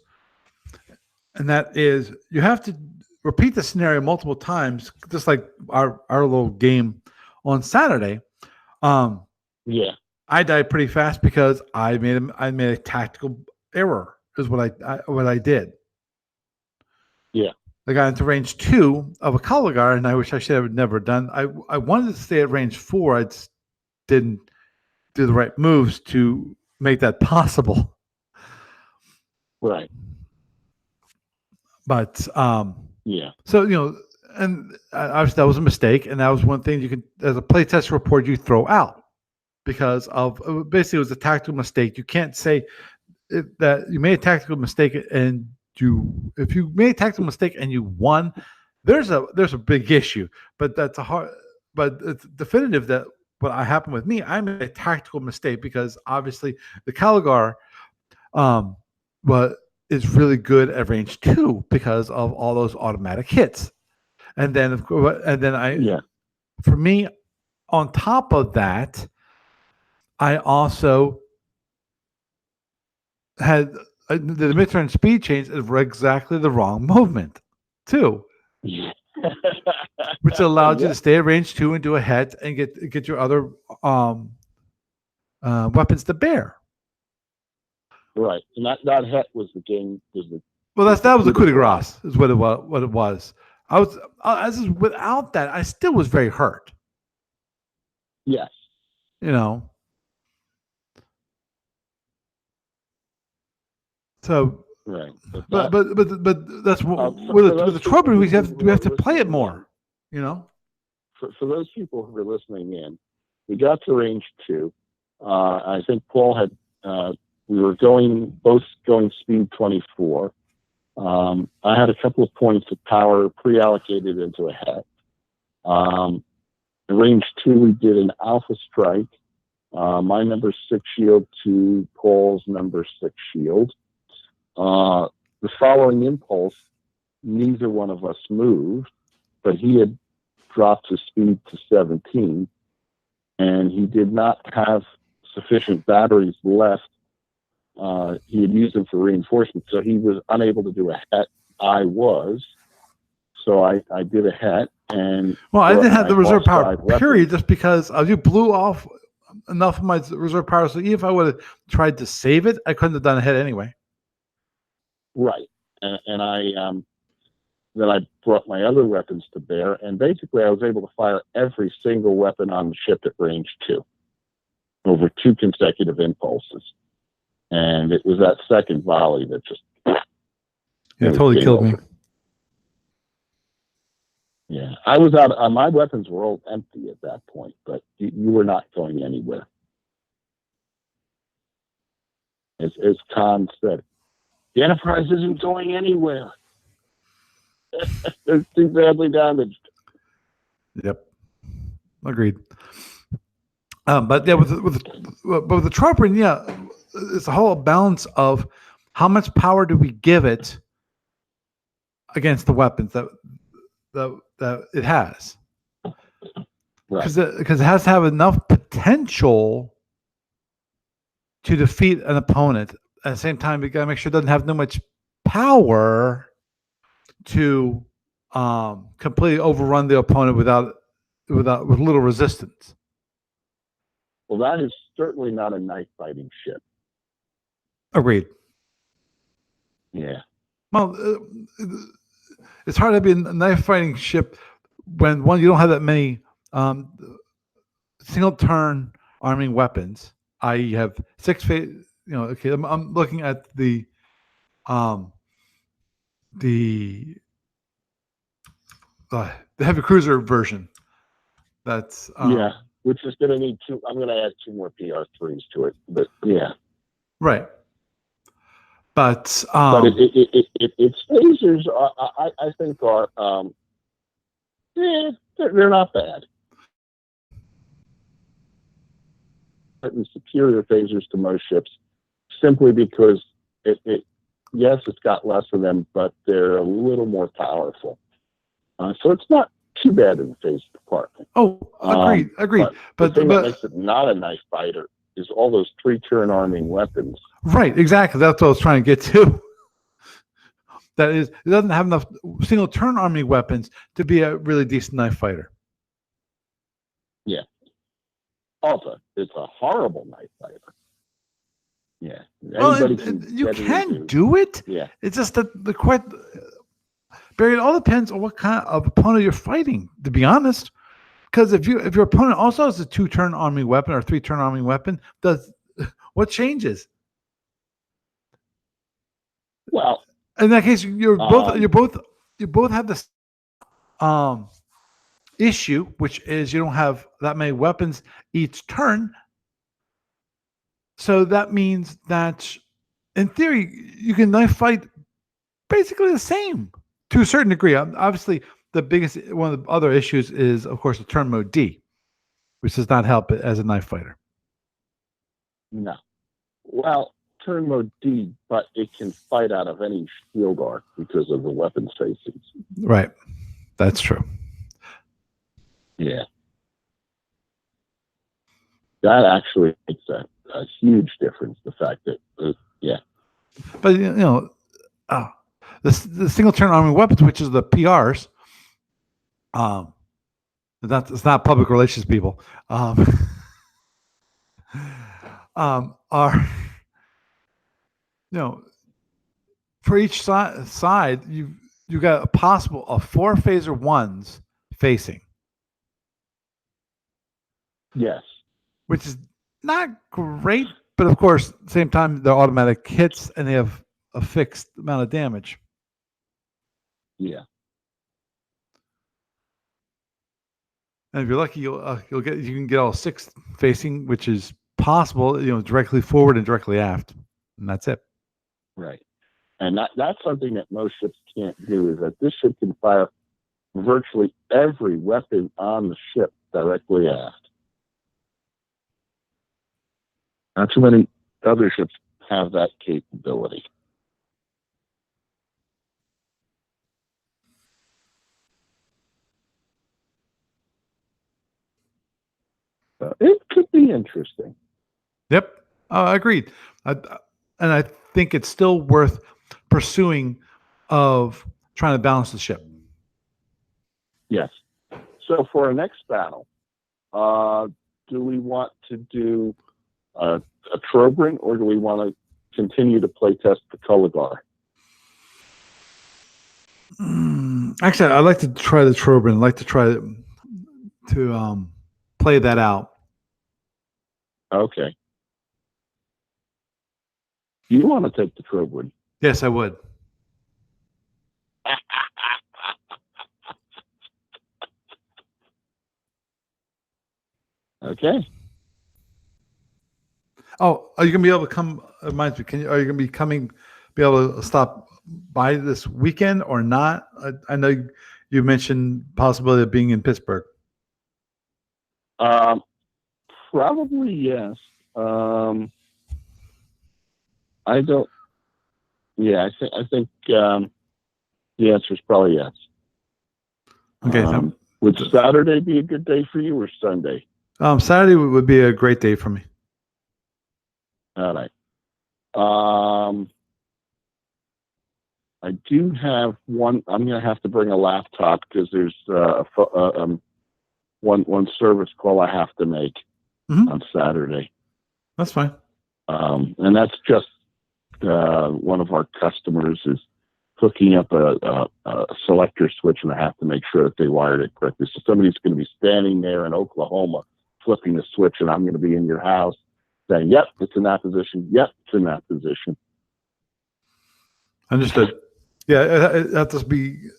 and that is you have to repeat the scenario multiple times, just like our little game on Saturday. I died pretty fast because I made a tactical error. Is what I did. Yeah. I got into range 2 of a Kalagar, and I wish I should have never done. I wanted to stay at range 4. I just didn't do the right moves to make that possible. Right. But So and obviously that was a mistake, and that was one thing you could, as a playtest report, you throw out because of basically it was a tactical mistake. You can't say that you made a tactical mistake and if you made a tactical mistake and you won, there's a big issue. But it's definitive that what happened with me, I made a tactical mistake because obviously the Kalagar is really good at range 2 because of all those automatic hits. And then for me, on top of that, I also had the midterm speed change is exactly the wrong movement, too. Which allowed you to stay at range 2 and do a head and get your other weapons to bear. Right, and that head was the game. That was the coup de grace, is what it was. Without that, I still was very hurt. Yes. So, right, but that's what with the Trobrin we have to play it more. For those people who are listening in, we got to range 2. I think Paul had we were both going speed 24. I had a couple of points of power pre-allocated into a het. In range 2, we did an alpha strike. My number 6 shield to Paul's number 6 shield. The following impulse, neither one of us moved, but he had dropped his speed to 17, and he did not have sufficient batteries left. He had used them for reinforcement, so he was unable to do a het. I was. So I did a het. And well, I didn't have the reserve power, offside period, just because you blew off enough of my reserve power. So even if I would have tried to save it, I couldn't have done a hit anyway. Right. And then I brought my other weapons to bear, and basically I was able to fire every single weapon on the ship at range 2 over 2 consecutive impulses. And it was that second volley that just totally killed me. Yeah, I was out. My weapons were all empty at that point, but you were not going anywhere. As Khan said, the Enterprise isn't going anywhere. It's too badly damaged. Yep, agreed. But yeah, with the Troopering, yeah, it's a whole balance of how much power do we give it against the weapons that it has, because it has to have enough potential to defeat an opponent. At the same time, we got to make sure it doesn't have too much power to completely overrun the opponent with little resistance. Well, that is certainly not a knife fighting ship. Agreed. Yeah. Well, it's hard to be a knife fighting ship when, one, you don't have that many single turn arming weapons. I have 6 phase. Okay, I'm looking at the heavy cruiser version. That's yeah, which is going to need 2. I'm going to add 2 more PR3s to it, but yeah, right. But its phasers, I think, are they're not bad. Superior phasers to most ships, simply because yes, it's got less of them, but they're a little more powerful. So it's not too bad in the phase department. Oh, agreed. But the thing that makes it not a knife fighter is all those 3-turn arming weapons. Right, exactly. That's what I was trying to get to. That is, it doesn't have enough single turn arming weapons to be a really decent knife fighter. Yeah. Also, it's a horrible knife fighter. Yeah. Well, you can do it. Yeah. It's just that Barry, it all depends on what kind of opponent you're fighting, to be honest. Because if your opponent also has a 2-turn arming weapon or 3-turn arming weapon, what changes? Well, in that case, you both have this issue, which is you don't have that many weapons each turn. So that means that, in theory, you can knife fight basically the same to a certain degree. Obviously, one of the other issues is, of course, the turn mode D, which does not help it as a knife fighter. No. Well, turn mode D, but it can fight out of any shield arc because of the weapon facings. Right. That's true. Yeah. That actually makes a huge difference, the fact that, yeah. But, the single turn arming weapons, which is the PRs, it's not public relations people, are, for each side, you got a possible of 4 phaser 1s facing. Yes. Which is not great, but of course, at the same time, they're automatic hits and they have a fixed amount of damage. Yeah. And if you're lucky, you can get all 6 facing, which is possible, directly forward and directly aft. and that's it. Right. And that's something that most ships can't do, is that this ship can fire virtually every weapon on the ship directly aft. Not too many other ships have that capability. It could be interesting. Yep, agreed. And I think it's still worth pursuing of trying to balance the ship. Yes. So for our next battle, do we want to do a Trobrin, or do we want to continue to play test the Kulagar? Actually, I'd like to try the Trobrin. I'd like to try to play that out. Okay. You want to take the Trobrin? Yes, I would. Okay. Oh, are you gonna be able to come? Reminds me. Are you gonna be able to stop by this weekend or not? I know you mentioned possibility of being in Pittsburgh. Probably yes. I don't. Yeah, I think the answer is probably yes. Okay. Would Saturday be a good day for you, or Sunday? Saturday would be a great day for me. All right. I do have one. I'm going to have to bring a laptop because there's one service call I have to make on Saturday. That's fine. And that's just one of our customers is hooking up a selector switch, and I have to make sure that they wired it correctly. So somebody's going to be standing there in Oklahoma flipping the switch, and I'm going to be in your house saying, "Yep, it's in that position. Yep, it's in that position." Understood. Yeah, it has to be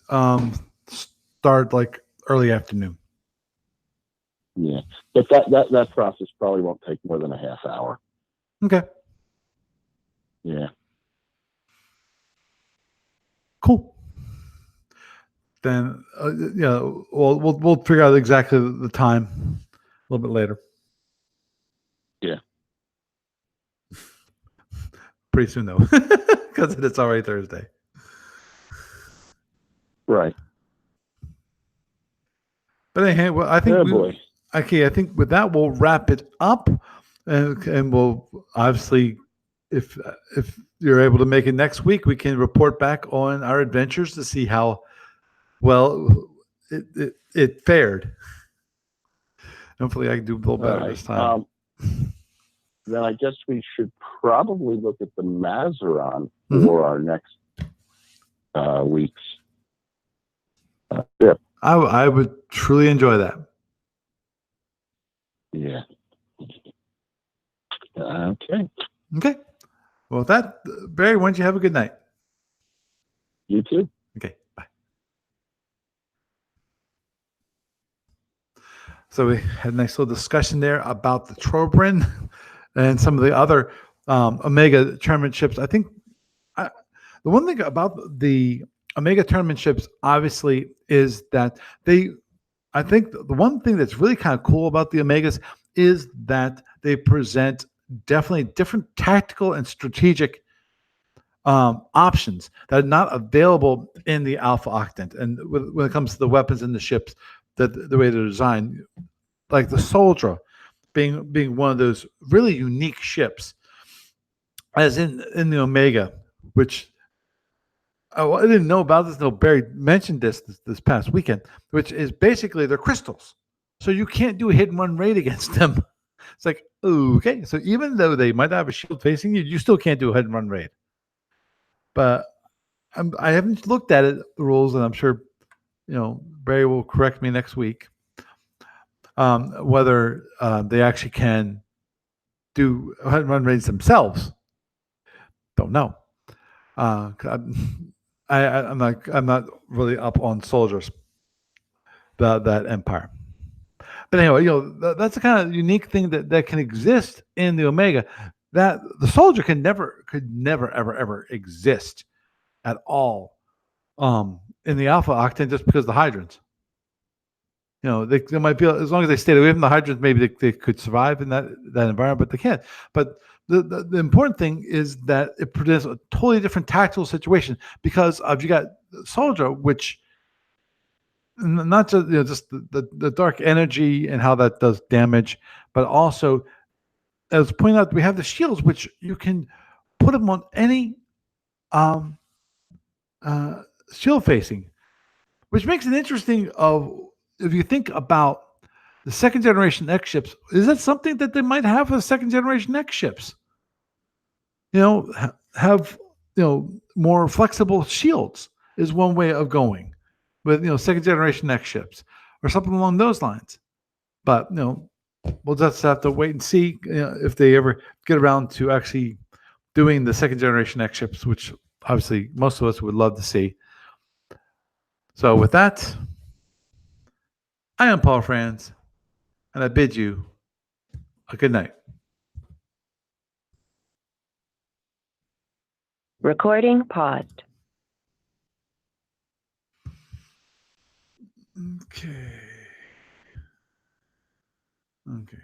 start like early afternoon. Yeah, but that process probably won't take more than a half hour. Okay. Yeah. Cool. Then we'll figure out exactly the time a little bit later. Yeah. Pretty soon though, because it's already Thursday. Right. But anyway, well, I think I think with that we'll wrap it up, and we'll obviously, if you're able to make it next week, we can report back on our adventures to see how well it fared. Hopefully, I can do a little better this time. Then I guess we should probably look at the Mazaron for our next week's trip. I would truly enjoy that. Yeah. Okay. Well, with that, Barry, why don't you have a good night? You too. Okay. Bye. So we had a nice little discussion there about the Trobrin and some of the other Omega tournament ships. I think the one thing about the Omega tournament ships, obviously, is that I think the one thing that's really kind of cool about the Omegas is that they present definitely different tactical and strategic options that are not available in the Alpha Octant. And when it comes to the weapons and the ships, the way they're designed, like the Soldier being one of those really unique ships, as in the Omega, which I didn't know about this until Barry mentioned this past weekend, which is basically they're crystals. So you can't do a hit and run raid against them. It's like, okay. So even though they might have a shield facing you, you still can't do a hit and run raid. But I haven't looked at the rules, and I'm sure, Barry will correct me next week. Whether they actually can do hit and run raids themselves. Don't know. I'm not really up on soldiers, that empire. But anyway, that's the kind of unique thing that can exist in the Omega. that the soldier could never ever exist at all in the alpha octane just because of the hydrants. They might be, as long as they stayed away from the hydrants, maybe they could survive in that environment, but they can't. But the important thing is that it presents a totally different tactical situation because of you got soldier, which not just the dark energy and how that does damage, but also as pointed out, we have the shields, which you can put them on any um, shield facing, which makes it interesting. Of if you think about the second generation X ships, is that something that they might have for second generation X ships? Have more flexible shields is one way of going with second generation X ships or something along those lines. But we'll just have to wait and see if they ever get around to actually doing the second generation X ships, which obviously most of us would love to see. So with that, I am Paul Franz, and I bid you a good night. Recording paused. Okay. Okay.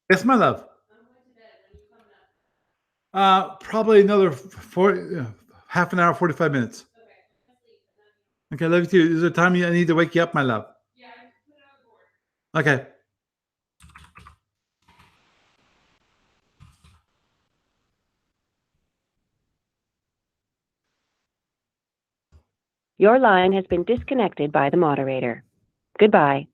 Yes, my love. Probably another half an hour, 45 minutes. Okay, love you too. Is there a time I need to wake you up, my love? Okay. Your line has been disconnected by the moderator. Goodbye.